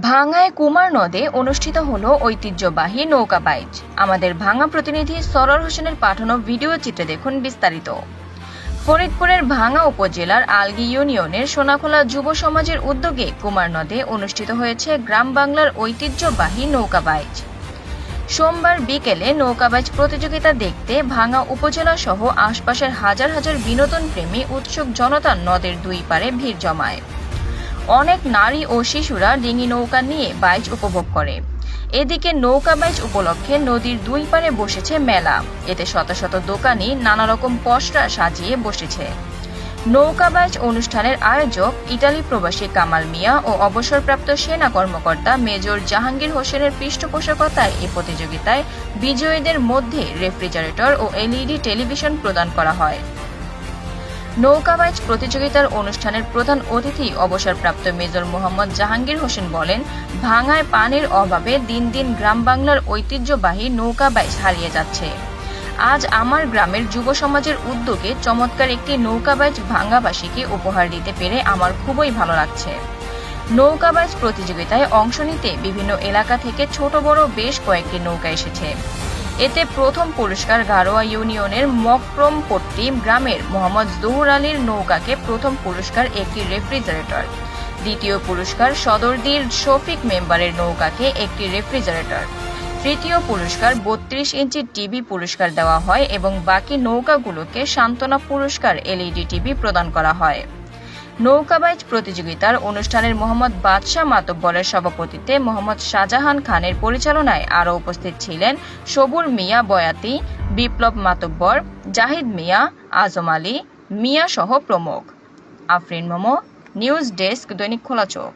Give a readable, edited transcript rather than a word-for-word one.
ভাঙ্গায় কুমার নদে অনুষ্ঠিত হলো ঐতিহ্যবাহী নৌকা বাইচ। আমাদের ভাঙ্গা প্রতিনিধি সরোয়ার হোসেনের পাঠানো ভিডিও চিত্রে দেখুন বিস্তারিত। ফরিদপুরের ভাঙ্গা উপজেলার আলগী ইউনিয়নের সোনাখোলা যুব সমাজের উদ্যোগে কুমার নদে অনুষ্ঠিত হয়েছে গ্রাম বাংলার ঐতিহ্যবাহী নৌকা বাইচ। সোমবার বিকেলে নৌকা বাইচ প্রতিযোগিতা দেখতে ভাঙ্গা উপজেলা সহ আশপাশের হাজার হাজার বিনোদন প্রেমী উৎসুক জনতা নদের দুই পারে ভিড় জমায়। অনেক নারী ও শিশুরা ডিঙি নৌকা নিয়ে বাইচ উপভোগ করে। এদিকে নৌকা বাইচ উপলক্ষে নদীর দুই পারে বসেছে মেলা। এতে শত শত দোকানি নানা রকম পসরা সাজিয়ে বসেছে। নৌকা বাইচ অনুষ্ঠানের আয়োজক ইতালি প্রবাসী কামাল মিয়া ও অবসরপ্রাপ্ত সেনা কর্মকর্তা মেজর জাহাঙ্গীর হোসেনের পৃষ্ঠপোষকতায় এ প্রতিযোগিতায় বিজয়ীদের মধ্যে রেফ্রিজারেটর ও এলইডি টেলিভিশন প্রদান করা হয়। নৌকা বাইচ প্রতিযোগিতার অনুষ্ঠানের প্রধান অতিথি অবসরপ্রাপ্ত মেজর মোহাম্মদ জাহাঙ্গীর হোসেন বলেন, ভাঙ্গায় পানির অভাবে দিন দিন গ্রাম বাংলার ঐতিহ্যবাহী নৌকা বাইচ হারিয়ে যাচ্ছে। আজ আমার গ্রামের যুব সমাজের উদ্যোগে চমৎকার একটি নৌকা বাইচ ভাঙ্গাবাসীকে উপহার দিতে পেরে আমার খুবই ভালো লাগছে। নৌকা বাইচ প্রতিযোগিতায় অংশ নিতে বিভিন্ন এলাকা থেকে ছোট বড় বেশ কয়েকটি নৌকা এসেছে। এতে প্রথম পুরস্কার গারোয়া ইউনিয়নের মকরমপট্টি গ্রামের মোহাম্মদ জহুর আলীর নৌকাকে প্রথম পুরস্কার একটি রেফ্রিজারেটর, দ্বিতীয় পুরস্কার সদরদির শফিক মেম্বারের নৌকাকে একটি রেফ্রিজারেটর, তৃতীয় পুরস্কার 32 ইঞ্চি টিভি পুরস্কার দেওয়া হয় এবং বাকি নৌকাগুলোকে সান্ত্বনা পুরস্কার এলইডি টিভি প্রদান করা হয়। নৌকা বাইচ প্রতিযোগিতার অনুষ্ঠানের মোহাম্মদ বাদশাহ মাতব্বরের সভাপতিত্বে মোহাম্মদ শাহজাহান খানের পরিচালনায় আরও উপস্থিত ছিলেন সবুর মিয়া বয়াতি, বিপ্লব মাতব্বর, জাহিদ মিয়া, আজম আলী মিয়া সহ প্রমুখ। আফরিন মোমো, নিউজ ডেস্ক, দৈনিক খোলা চোখ।